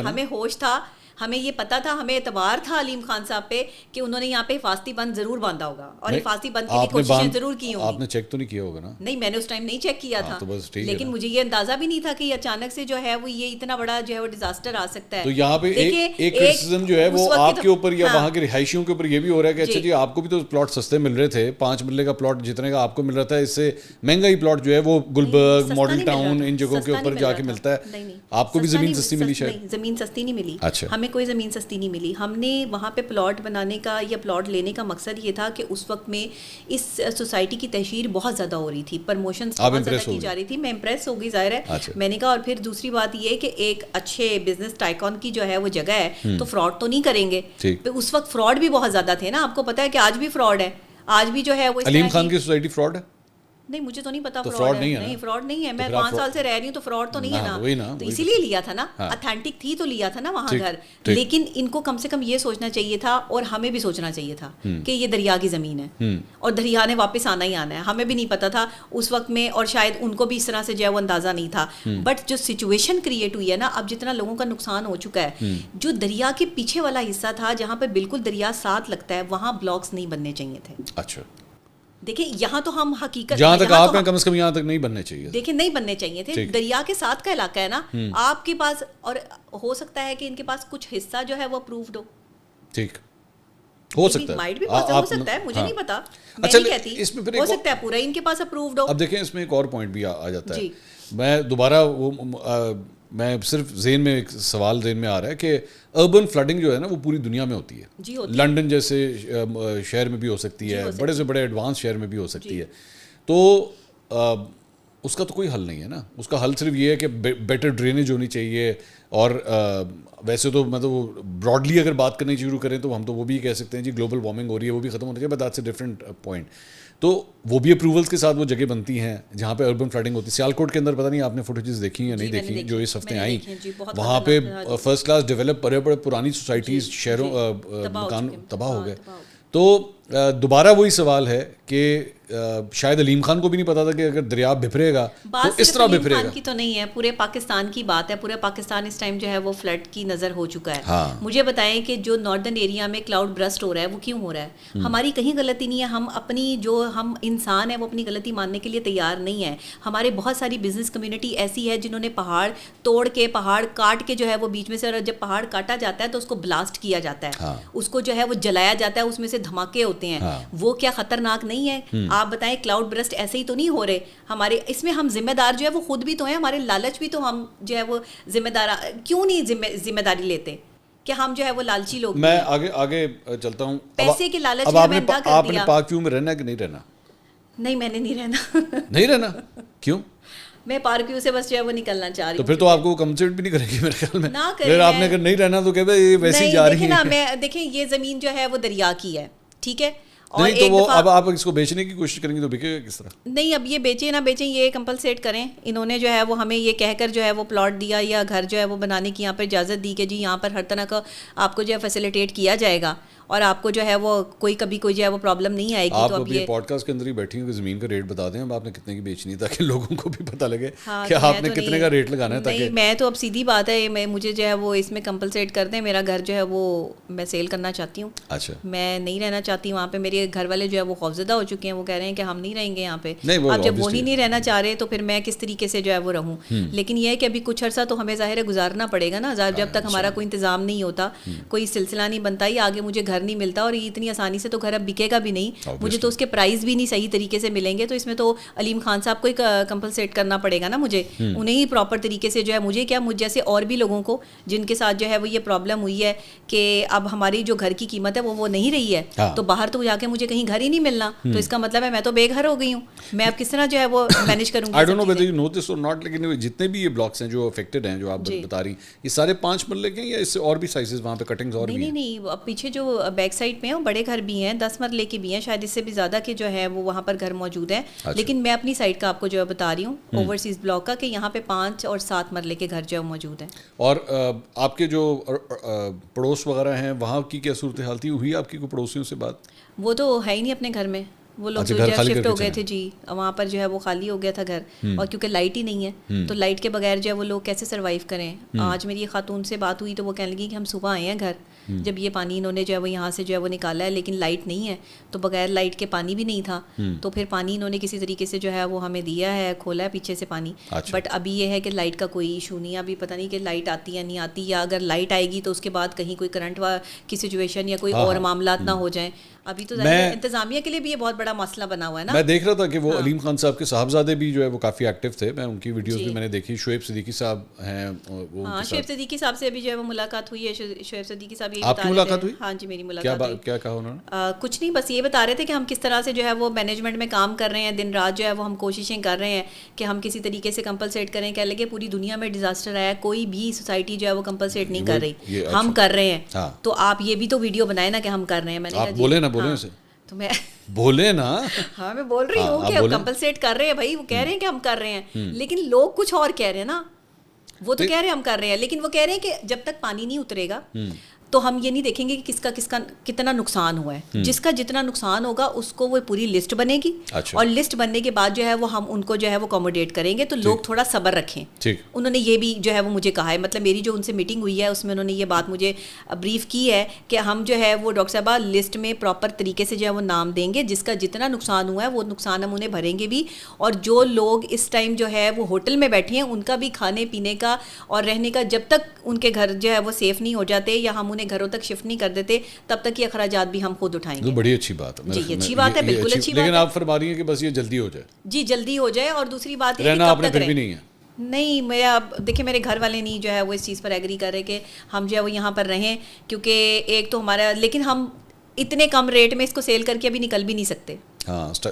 ہمیں ہوش تھا, ہمیں یہ پتا تھا, ہمیں اعتبار تھا علیم خان صاحب پہ کہ انہوں نے یہاں پہ حفاظتی بند ضرور باندھا ہوگا اور حفاظتی بند کی کوششیں ضرور کی ہوں گی. آپ نے چیک تو نہیں کیا ہوگا نا؟ نہیں میں نے اس ٹائم نہیں چیک کیا تھا, لیکن مجھے یہ اندازہ بھی نہیں تھا کہ اچانک سے جو ہے وہ یہ اتنا بڑا جو ہے وہ ڈیزاسٹر آ سکتا ہے. تو یہاں پہ ایک کرٹیسزم جو ہے وہ آپ کے اوپر یا وہاں کے رہائشیوں کے اوپر یہ بھی ہو رہا ہے کہ اچھا جی آپ کو بھی تو پلاٹ سستے مل رہے تھے, 5 مرلے کا پلاٹ جتنے کا آپ کو مل رہا تھا اس سے مہنگا ہی پلاٹ جو ہے وہ گلبرگ, ماڈل ٹاؤن, ان جگہوں کے اوپر جا کے ملتا ہے. آپ کو بھی زمین سستی ملی؟ شاید زمین سستی نہیں ملی, ہمیں کوئی زمین سستی نہیں ملی. ہم نے وہاں پہ پلاٹ بنانے کا یا پلاٹ لینے کا مقصد یہ تھا کہ اس وقت میں اس سوسائٹی کی تشہیر بہت زیادہ ہو رہی تھی, پرموشنز بہت زیادہ کی جا رہی تھی. میں امپریس ہو گئی ظاہر ہے, میں نے کہا. اور پھر دوسری بات یہ کہ ایک اچھے بزنس ٹائکون کی جو ہے وہ جگہ ہے تو فراڈ تو نہیں کریں گے. اس وقت فراڈ بھی بہت زیادہ تھے نا, آپ کو پتا ہے کہ آج بھی فراڈ ہے, آج بھی جو ہے وہ. علیم خان کی سوسائٹی فراڈ ہے؟ نہیں مجھے تو نہیں پتا فراڈ ہے. نہیں فراڈ نہیں ہے, میں 5 سال سے رہ رہی ہوں تو فراڈ تو نہیں ہے نا, تو اسی لیے لیا تھا نا, اتھینٹک تھی تو لیا تھا نا وہاں گھر. لیکن ان کو کم سے کم یہ سوچنا چاہیے تھا اور ہمیں بھی سوچنا چاہیے تھا کہ یہ دریا کی زمین ہے اور دریا نے واپس آنا ہی آنا ہے. ہمیں بھی نہیں پتا تھا اس وقت میں, اور شاید ان کو بھی اس طرح سے جو ہے وہ اندازہ نہیں تھا. بٹ جو سچویشن کریٹ ہوئی ہے نا, اب جتنا لوگوں کا نقصان ہو چکا ہے, جو دریا کے پیچھے والا حصہ تھا جہاں پہ بالکل دریا ساتھ لگتا ہے, وہاں بلاکس نہیں بننے چاہیے تھے. اچھا دیکھیں یہاں تو ہم حقیقت جہاں تک آپ ہیں کم از کم یہاں تک نہیں بننے چاہیے. دیکھیں نہیں بننے چاہیے تھے, دریا کے ساتھ کا علاقہ ہے نا آپ کے پاس, اور ہو سکتا ہے کہ ان کے پاس کچھ حصہ جو ہے وہ اپرووڈ ہو. ٹھیک ہو سکتا ہے, مائٹ بھی ہو سکتا ہے, مجھے نہیں پتا, میں نہیں کہتی, ہو سکتا ہے پورا ان کے پاس اپرووڈ ہو. اب دیکھیں اس میں ایک اور پوائنٹ بھی آ جاتا ہے. میں دوبارہ میں صرف ذہن میں ایک سوال ذہن میں آ رہا ہے کہ اربن فلڈنگ جو ہے نا وہ پوری دنیا میں ہوتی ہے. لنڈن جیسے شہر میں بھی ہو سکتی ہے, بڑے سے بڑے ایڈوانس شہر میں بھی ہو سکتی ہے. تو اس کا تو کوئی حل نہیں ہے نا. اس کا حل صرف یہ ہے کہ بیٹر ڈرینیج ہونی چاہیے. اور ویسے تو مطلب براڈلی اگر بات کرنی شروع کریں تو ہم تو وہ بھی کہہ سکتے ہیں جی گلوبل وارمنگ ہو رہی ہے, وہ بھی ختم ہونا چاہیے, but that's a different point. تو وہ بھی اپروولس کے ساتھ وہ جگہ بنتی ہیں جہاں پہ اربن فلڈنگ ہوتی ہے. سیالکوٹ کے اندر پتہ نہیں آپ نے فوٹیجز دیکھی یا نہیں دیکھی جو اس ہفتے آئیں, وہاں پہ فرسٹ کلاس ڈیولپ بڑے بڑے پرانی سوسائٹیز, شہروں مکان تباہ ہو گئے. تو دوبارہ وہی سوال ہے کہ شاید علیم خان کو بھی نہیں پتا تھا کہ اگر دریا بھپرے گا تو اس طرح بھپرے گا. کی تو نہیں ہے, پورے پاکستان کی بات ہے, پورے پاکستان اس ٹائم جو ہے وہ فلڈ کی نظر ہو چکا ہے. مجھے بتائیں کہ جو ناردرن ایریا میں کلاؤڈ برسٹ ہو رہا ہے وہ کیوں ہو رہا ہے؟ ہماری کہیں غلطی نہیں ہے, ہم اپنی جو ہم انسان ہیں وہ اپنی غلطی ماننے کے لیے تیار نہیں ہے. ہمارے بہت ساری بزنس کمیونٹی ایسی ہے جنہوں نے پہاڑ توڑ کے, پہاڑ کاٹ کے جو ہے وہ بیچ میں سے, اور جب پہاڑ کاٹا جاتا ہے تو اس کو بلاسٹ کیا جاتا ہے, اس کو جو ہے وہ جلایا جاتا ہے, اس میں سے دھماکے ہوتے ہیں. وہ کیا خطرناک نہیں ہے؟ آپ بتائیں کلاؤڈ برسٹ ایسے ہی تو نہیں ہو رہے ہمارے, اس میں ہم ذمہ دار جو ہے وہ خود بھی تو ہیں, ہمارے لالچ بھی تو ہم جو ہے وہ ذمہ دار کیوں نہیں ذمہ داری لیتے کہ ہم جو ہے وہ لالچی لوگ. میں آگے چلتا ہوں. پیسے کے لالچ میں اندھا کر دیا. آپ نے پاک ویو میں رہنا کہ نہیں رہنا؟ نہیں, میں نے نہیں رہنا. نہیں رہنا کیوں؟ میں پارک ویو سے بس جو ہے وہ نکلنا چاہ رہی ہوں. تو پھر تو آپ کو کمپنسیٹ بھی نہیں کرے گی میرے خیال میں. پھر آپ نے اگر نہیں رہنا تو کہ یہ ویسے ہی جا رہی ہے. دیکھیں یہ زمین جو ہے وہ دریا کی ہے, ٹھیک ہے, اور نہیں تو وہ اب آپ اس کو بیچنے کی کوشش کریں گے تو بکے گا کس طرح؟ نہیں, اب یہ بیچیں نہ بیچیں یہ کمپلسیٹ کریں. انہوں نے جو ہے وہ ہمیں یہ کہہ کر جو ہے وہ پلاٹ دیا یا گھر جو ہے وہ بنانے کی یہاں پہ اجازت دی کہ جی یہاں پر ہر طرح کا آپ کو جو ہے فیسیلیٹیٹ کیا جائے گا اور آپ کو جو ہے وہ کوئی کبھی کوئی جو ہے وہ پرابلم نہیں آئے گی. آپ ابھی پوڈ کاسٹ کے اندر ہی بیٹھی ہوں کہ زمین کا ریٹ بتا دیں اب آپ نے کتنے کی بیچنی ہے تاکہ لوگوں کو بھی پتہ لگے کہ آپ نے کتنے کا ریٹ لگانا ہے. نہیں, میں تو اب سیدھی بات ہے, میں مجھے جو ہے وہ اس میں کمپلسیٹ کر دیں. میرا گھر جو ہے وہ میں سیل کرنا چاہتی ہوں. اچھا, میں نہیں رہنا چاہتی وہاں پہ. میرے گھر والے جو ہے وہ خوفزدہ ہو چکے ہیں, وہ کہہ رہے ہیں کہ ہم نہیں رہیں گے یہاں پہ. اب جب وہی نہیں رہنا چاہ رہے تو پھر میں کس طریقے سے جو ہے وہ رہوں. لیکن یہ ہے کہ ابھی کچھ عرصہ تو ہمیں ظاہر ہے گزارنا پڑے گا نا, جب تک ہمارا کوئی انتظام نہیں ہوتا, کوئی سلسلہ نہیں بنتا, ہی آگے مجھے گھر نہیں ملتا اور اتنی آسانی سے تو گھر اب بکے گا بھی نہیں. مجھے تو اس کے پرائز بھی نہیں صحیح طریقے سے ملیں گے, تو اس میں تو علیم خان صاحب کو ہی کمپلسیٹ کرنا پڑے گا نا مجھے. انہیں ہی پراپر طریقے سے جو ہے, مجھے کیا, مجھ جیسے اور بھی لوگوں کو جن کے ساتھ جو ہے وہ یہ پرابلم ہوئی ہے کہ اب ہماری جو گھر کی قیمت ہے وہ نہیں رہی ہے, تو باہر تو جا کے مجھے کہیں گھر ہی نہیں ملنا, تو اس کا مطلب ہے میں تو بے گھر ہو گئی ہوں. میں اب کس طرح جو ہے وہ مینیج کروں گی؟ I don't know whether you know this or not, لیکن جتنے بھی یہ بلاکس ہیں جو افیکٹڈ ہیں جو آپ بتا رہی, یہ سارے 5 مرلے کے ہیں یا اس سے اور بھی سائزز وہاں پہ کٹنگز اور بھی ہیں؟ نہیں, پیچھے جو بیک سائڈ پہ ہیں بڑے گھر بھی ہیں, 10 مرلے کے بھی ہیں, شاید اس سے بھی زیادہ کے جو ہے وہ وہاں پر گھر موجود ہیں. لیکن میں اپنی سائڈ کا آپ کو جو ہے بتا رہی ہوں اوورسیز بلاک کا, کہ یہاں پہ 5 اور 7 مرلے کے گھر جو ہے موجود ہیں. اور آپ کے جو پڑوس وغیرہ ہیں وہاں کی کیا صورتحال تھی؟ ہوئی آپ کی کوئی پڑوسیوں سے بات؟ وہ تو ہے ہی نہیں اپنے گھر میں, وہ لوگ جو شفٹ ہو گئے تھے جی, وہاں پر جو ہے وہ خالی ہو گیا تھا گھر, اور کیونکہ لائٹ ہی نہیں ہے تو لائٹ کے بغیر جو ہے وہ لوگ کیسے سروائیو کریں. آج میری خاتون سے بات ہوئی تو وہ کہنے لگی کہ ہم صبح آئے ہیں گھر, جب یہ پانی انہوں نے جو ہے وہ یہاں سے جو ہے وہ نکالا ہے, لیکن لائٹ نہیں ہے, تو بغیر لائٹ کے پانی بھی نہیں تھا, تو پھر پانی انہوں نے کسی طریقے سے جو ہے وہ ہمیں دیا ہے, کھولا ہے پیچھے سے پانی. بٹ ابھی یہ ہے کہ لائٹ کا کوئی ایشو نہیں ہے, ابھی پتہ نہیں کہ لائٹ آتی یا نہیں آتی, یا اگر لائٹ آئے گی تو اس کے بعد کہیں کوئی کرنٹ کی سچویشن یا کوئی اور معاملات نہ ہو جائیں. ابھی تو انتظامیہ کے لیے بھی یہ بہت بڑا مسئلہ بنا ہوا ہے نا. میں دیکھ رہا تھا کہ وہ علیم خان صاحب کے صاحبزادے بھی جو ہے وہ کافی ایکٹیو تھے, میں ان کی ویڈیوز بھی میں نے دیکھی. شعیب صدیقی صاحب ہیں, ہاں شعیب صدیقی صاحب سے بھی جو ہے وہ ملاقات ہوئی ہے. شعیب صدیقی صاحب یہ آپ کی ملاقات ہوئی؟ ہاں جی, میری ملاقات ہوئی. کیا کہا انہوں نے؟ کچھ نہیں, بس یہ بتا رہے تھے کہ ہم کس طرح سے جو ہے وہ مینجمنٹ میں کام کر رہے ہیں, دن رات جو ہے وہ ہم کوششیں کر رہے ہیں کہ ہم کسی طریقے سے کمپلسیٹ کریں. کہہ لگے پوری دنیا میں ڈیزاسٹر آیا, کوئی بھی سوسائٹی جو ہے وہ کمپلسیٹ نہیں کر رہی, ہم کر رہے ہیں. تو آپ یہ بھی تو ویڈیو بنائے نا کہ ہم کر رہے ہیں. میں نے کہا بولے نا, بولے اسے, تو میں بولے نا. ہاں میں بول رہی ہوں کہ کمپلسیٹ کر رہے ہیں بھائی, وہ کہہ رہے ہیں کہ ہم کر رہے ہیں, لیکن لوگ کچھ اور کہہ رہے ہیں نا. وہ تو کہہ رہے ہیں ہم کر رہے ہیں, لیکن وہ کہہ رہے ہیں کہ جب تک پانی نہیں اترے گا تو ہم یہ نہیں دیکھیں گے کہ کس کا کتنا نقصان ہوا ہے. جس کا جتنا نقصان ہوگا اس کو وہ پوری لسٹ بنے گی, اور لسٹ بننے کے بعد جو ہے وہ ہم ان کو جو ہے وہ اکوموڈیٹ کریں گے. تو لوگ تھوڑا صبر رکھیں. انہوں نے یہ بھی جو ہے وہ مجھے کہا ہے, مطلب میری جو ان سے میٹنگ ہوئی ہے اس میں انہوں نے یہ بات مجھے بریف کی ہے کہ ہم جو ہے وہ ڈاکٹر صاحبہ لسٹ میں پراپر طریقے سے جو ہے وہ نام دیں گے, جس کا جتنا نقصان ہوا ہے وہ نقصان ہم انہیں بھریں گے بھی. اور جو لوگ اس ٹائم جو ہے وہ ہوٹل میں بیٹھے ہیں ان کا بھی کھانے پینے کا اور رہنے کا, جب تک ان کے گھر جو ہے وہ سیف نہیں ہو جاتے یا ہم انہیں گھروں تک شفٹ نہیں کر دیتے, تب تک یہ اخراجات بھی ہم خود اٹھائیں گے. بڑی اچھی بات ہے. جی اچھی بات ہے, بالکل اچھی بات ہے. لیکن آپ فرما رہی ہیں کہ بس یہ جلدی ہو جائے. جی جلدی ہو جائے. اور دوسری بات رہنا آپ نے پھر بھی نہیں ہے. نہیں, میں اب دیکھیں میرے گھر والے نہیں جو ہے وہ اس چیز پر ایگری کر رہے کہ ہم جو ہے وہ یہاں پر رہیں, کیونکہ ایک تو ہمارا, لیکن ہم اتنے کم ریٹ میں اس کو سیل کر کے ابھی نکل بھی نہیں سکتے.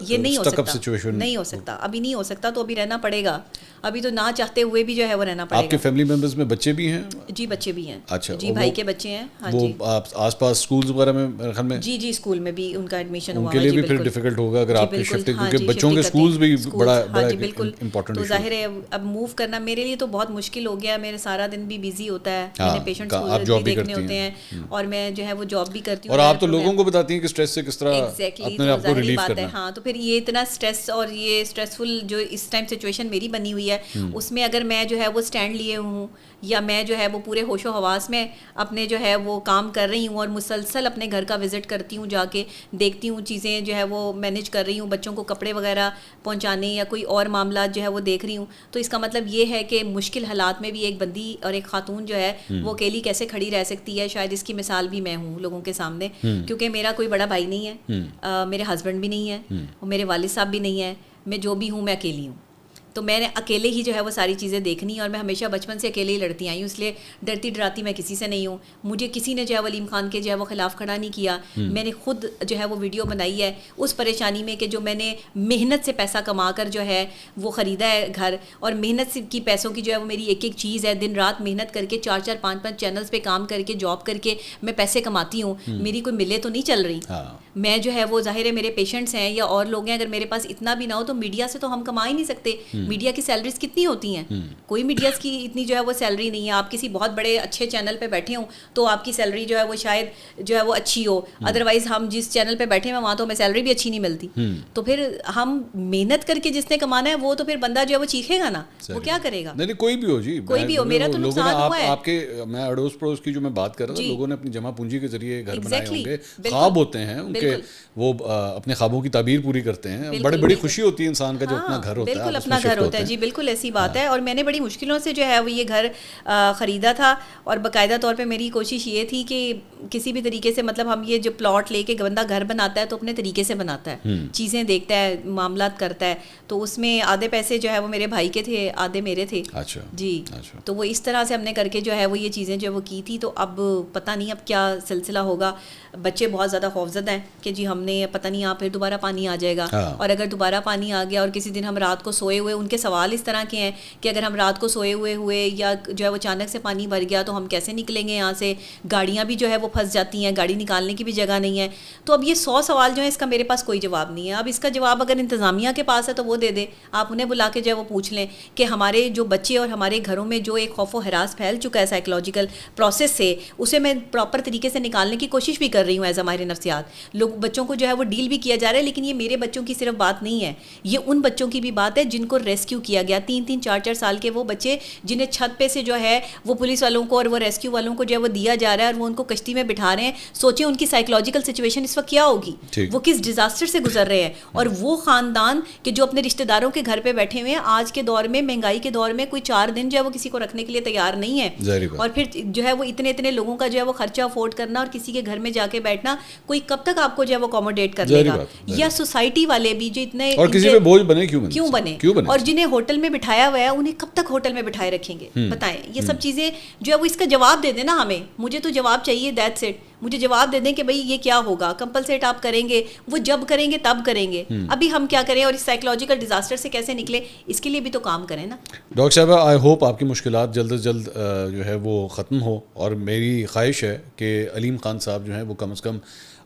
یہ نہیں ہو سکتا, نہیں ہو سکتا, ابھی نہیں ہو سکتا, تو ابھی رہنا پڑے گا, ابھی تو نہ چاہتے ہوئے بھی جو ہے وہ رہنا پڑے گا. آپ کے فیملی ممبرز میں بچے بھی ہیں؟ جی بچے بھی ہیں. اچھا, جی بھائی کے بچے ہیں. ہاں جی. وہ آس پاس اسکولز وغیرہ میں میرے خیال میں؟ جی اسکول میں بھی ان کا ایڈمیشن ہوا. ان کے لیے بھی پھر ڈیفیکلٹ ہوگا اگر آپ کی شفٹنگ, کیونکہ بچوں کے اسکولز بھی بڑا امپورٹنٹ. تو ظاہر ہے اب موو کرنا میرے لیے تو بہت مشکل ہو گیا. میرے سارا دن بھی بزی ہوتا ہے, میرے پیشنٹس کو بھی دیکھنے ہوتے ہیں, اور میں جو ہے وہ جاب بھی کرتی ہوں. اور آپ تو لوگوں کو بتاتی ہیں کہ اسٹریس سے کس طرح اپنے آپ کو ریلیف کرنا ہے. ہاں, تو پھر یہ اتنا اسٹریس اور یہ اسٹریسفل جو اس ٹائم سچویشن میری بنی ہوئی ہے, اس میں اگر میں جو ہے وہ اسٹینڈ لیے ہوں, یا میں جو ہے وہ پورے ہوش و حواس میں اپنے جو ہے وہ کام کر رہی ہوں, اور مسلسل اپنے گھر کا وزٹ کرتی ہوں, جا کے دیکھتی ہوں چیزیں جو ہے وہ مینیج کر رہی ہوں, بچوں کو کپڑے وغیرہ پہنچانے یا کوئی اور معاملات جو ہے وہ دیکھ رہی ہوں, تو اس کا مطلب یہ ہے کہ مشکل حالات میں بھی ایک بندی اور ایک خاتون جو ہے وہ اکیلی کیسے کھڑی رہ سکتی ہے. شاید اس کی مثال بھی میں ہوں لوگوں کے سامنے, کیونکہ میرا کوئی بڑا بھائی نہیں ہے, میرے ہسبینڈ بھی نہیں ہے, میرے والد صاحب بھی نہیں ہیں, میں جو بھی ہوں میں اکیلی ہوں. تو میں نے اکیلے ہی جو ہے وہ ساری چیزیں دیکھنی, اور میں ہمیشہ بچپن سے اکیلے ہی لڑتی آئی ہوں, اس لیے ڈرتی ڈراتی میں کسی سے نہیں ہوں. مجھے کسی نے جو ہے علیم خان کے جو ہے وہ خلاف کھڑا نہیں کیا. میں نے خود جو ہے وہ ویڈیو بنائی ہے اس پریشانی میں کہ جو میں نے محنت سے پیسہ کما کر جو ہے وہ خریدا ہے گھر, اور محنت کی پیسوں کی جو ہے وہ میری ایک ایک چیز ہے, دن رات محنت کر کے 4-4 5-5 چینلز پہ کام کر کے جاب کر کے میں پیسے کماتی ہوں. میری کوئی ملے تو نہیں چل رہی. میں جو ہے وہ ظاہر ہے میرے پیشنٹس ہیں یا اور لوگ ہیں, اگر میرے پاس اتنا بھی نہ ہو تو میڈیا سے تو ہم کما ہی نہیں سکتے. میڈیا کی سیلریز کتنی ہوتی ہیں, کوئی میڈیا کی اتنی جو ہے وہ سیلری نہیں ہے. آپ کسی بہت بڑے اچھے چینل پہ بیٹھے ہوں تو آپ کی سیلری جو ہے وہ شاید جو ہے وہ اچھی ہو, ادروائز ہم جس چینل پہ بیٹھے ہیں وہاں تو ہمیں سیلری بھی اچھی نہیں ملتی. تو پھر ہم محنت کر کے جس نے کمانا ہے وہ تو پھر بندہ جو ہے وہ چیخے گا نا, وہ کیا کرے گا. نہیں کوئی بھی ہو, جی کوئی بھی ہو, میرا تو نقصان ہوا ہے. آپ کے میں اڑوس پڑوس کی جو میں بات کر رہا ہوں, لوگوں نے اپنی جمع پونجی کے ذریعے گھر بنائے ہوں گے, خواب ہوتے ہیں ان کے, وہ اپنے خوابوں کی تعبیر پوری کرتے ہیں. بڑی خوشی ہوتی ہے انسان کا جو اپنا گھر ہوتا ہے. بالکل اپنا گھر ہوتا ہے. جی بالکل ایسی بات ہے. اور میں نے بڑی مشکلوں سے جو ہے وہ یہ گھر خریدا تھا, اور باقاعدہ طور پہ میری کوشش یہ تھی کہ کسی بھی طریقے سے, مطلب ہم یہ جو پلاٹ لے کے بندہ گھر بناتا ہے تو اپنے طریقے سے بناتا ہے, چیزیں دیکھتا ہے, معاملات کرتا ہے. تو اس میں آدھے پیسے جو ہے وہ میرے بھائی کے تھے, آدھے میرے تھے. جی تو وہ اس طرح سے ہم نے کر کے جو ہے وہ یہ چیزیں جو وہ کی تھی. تو اب پتہ نہیں اب کیا سلسلہ ہوگا. بچے بہت زیادہ خوفزدہ ہیں کہ جی ہم نے پتہ نہیں یہاں پھر دوبارہ پانی آ جائے گا, اور اگر دوبارہ پانی آ گیا اور کسی دن ہم رات کو سوئے ہوئے, ان کے سوال اس طرح کے ہیں کہ اگر ہم رات کو سوئے ہوئے یا جو ہے وہ اچانک سے پانی بھر گیا تو ہم کیسے نکلیں گے یہاں سے. گاڑیاں بھی جو ہے وہ پھنس جاتی ہیں, گاڑی نکالنے کی بھی جگہ نہیں ہے. تو اب یہ 100 سوال جو ہیں اس کا میرے پاس کوئی جواب نہیں ہے. اب اس کا جواب اگر انتظامیہ کے پاس ہے تو وہ دے دے, آپ انہیں بلا کے جو ہے وہ پوچھ لیں کہ ہمارے جو بچے اور ہمارے گھروں میں جو ایک خوف و ہراس پھیل چکا ہے سائیکولوجیکل پروسیس سے, اسے میں پراپر طریقے سے نکالنے کی کوشش بھی کر رہی ہوں ایز اے ماہر نفسیات. لوگ بچوں کو جو ہے وہ ڈیل بھی کیا جا رہا ہے, لیکن یہ میرے بچوں کی صرف بات نہیں ہے, یہ ان بچوں کی بھی بات ہے جن کو ریسکیو کیا گیا. 3-3 4-4 سال کے وہ بچے جنہیں چھت پہ سے جو ہے وہ پولیس والوں کو اور وہ ریسکیو والوں کو جو ہے وہ دیا جا رہا ہے, اور وہ ان کو کشتی میں بٹھا رہے ہیں. سوچیں ان کی سائیکولوجیکل سچویشن اس وقت کیا ہوگی, وہ کس ڈیزاسٹر سے گزر رہے ہیں. اور وہ خاندان کہ جو اپنے رشتہ داروں کے گھر پہ بیٹھے ہوئے ہیں, آج کے دور میں مہنگائی کے دور میں کوئی 4 دن جو ہے وہ کسی کو رکھنے کے لیے تیار نہیں ہے. اور پھر جو ہے وہ اتنے لوگوں کا جو ہے وہ خرچہ افورڈ کرنا اور کسی کے گھر میں جا کے بیٹھنا, کوئی کب تک آپ کو جو ہے وہ اکوموڈیٹ کر لے گا. یا سوسائٹی والے بھی جو اتنے, اور کسی پہ بوجھ بنے کیوں بنے, اور جنہیں ہوٹل میں بٹھایا ہوا ہے انہیں کب تک ہوٹل میں بٹھائے رکھیں گے, بتائیں. یہ سب چیزیں جو ہے وہ اس کا جواب دے دیں نا ہمیں. مجھے تو جواب چاہیے, دیٹس اٹ. مجھے جواب دے دیں کہ بھائی یہ کیا ہوگا, کمپلسیٹ آپ کریں گے, وہ جب کریں گے تب کریں گے. ابھی ہم کیا کریں اور اس سائیکولوجیکل ڈیزاسٹر سے کیسے نکلے, اس کے لیے بھی تو کام کریں نا. ڈاکٹر صاحبہ, آئی ہوپ آپ کی مشکلات جلد از جلد جو ہے وہ ختم ہو, اور میری خواہش ہے کہ علیم خان صاحب جو ہیں وہ کم از کم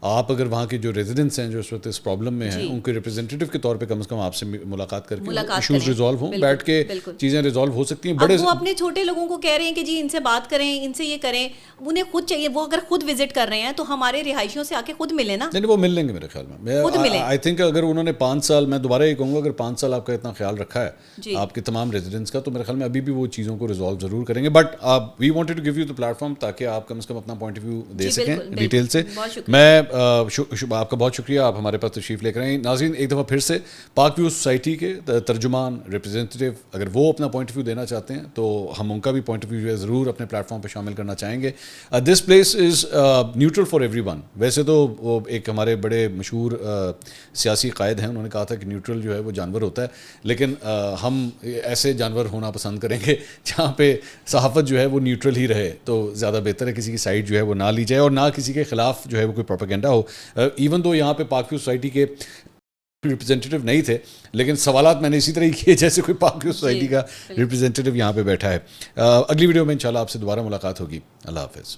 آپ اگر وہاں کے جو ریزیڈنٹس ہیں جو اس وقت اس پرابلم میں ہیں, ان کے ریپرزینٹیو کے طور پہ کم از کم آپ سے ملاقات کر کے ایشوز ریزالو ہوں, بیٹھ کے چیزیں ریزالو ہو سکتی ہیں. بڑے وہ اپنے چھوٹے لوگوں کو کہہ رہے ہیں کہ جی ان سے بات کریں, ان سے یہ کریں, انہیں خود چاہیے. وہ اگر خود وزٹ کر رہے ہیں تو ہمارے رہائشیوں سے آ کے خود ملیں نا. نہیں وہ مل لیں گے میرے خیال میں. خود ملیں. آئی تھنک اگر انہوں نے 5 سال, میں دوبارہ یہ کہوں گا, اگر 5 سال آپ کا اتنا خیال رکھا ہے آپ کے تمام ریزیڈنٹس کا, تو میرے خیال میں ابھی بھی وہ چیزوں کو ریزالو ضرور کریں گے. But we wanted to give you the platform تاکہ آپ کم از کم اپنا پوائنٹ آف ویو دے سکیں ڈیٹیل سے. میں آپ کا بہت شکریہ, آپ ہمارے پاس تشریف لے کر آئیں. ناظرین, ایک دفعہ پھر سے پاک ویو سوسائٹی کے ترجمان, ریپرزینٹیو, اگر وہ اپنا پوائنٹ آف ویو دینا چاہتے ہیں تو ہم ان کا بھی پوائنٹ آف ویو ضرور اپنے پلیٹ فارم پہ شامل کرنا چاہیں گے. This place is neutral for every one. ویسے تو وہ ایک ہمارے بڑے مشہور سیاسی قائد ہیں, انہوں نے کہا تھا کہ نیوٹرل جو ہے وہ جانور ہوتا ہے, لیکن ہم ایسے جانور ہونا پسند کریں گے جہاں پہ صحافت جو ہے وہ نیوٹرل ہی رہے, تو زیادہ بہتر ہے. کسی کی سائڈ جو ہے وہ نہ لی جائے, اور نہ کسی کے خلاف جو ہے وہ کوئی پروپیگنڈا ہو. ایون دو یہاں پہ پاک ویو سوسائٹی کے ریپرزینٹیو نہیں تھے, لیکن سوالات میں نے اسی طرح ہی کیے جیسے کوئی پاک ویو سوسائٹی کا ریپرزینٹیو یہاں پہ بیٹھا ہے. اگلی ویڈیو میں انشاءاللہ آپ سے دوبارہ ملاقات ہوگی. اللہ حافظ.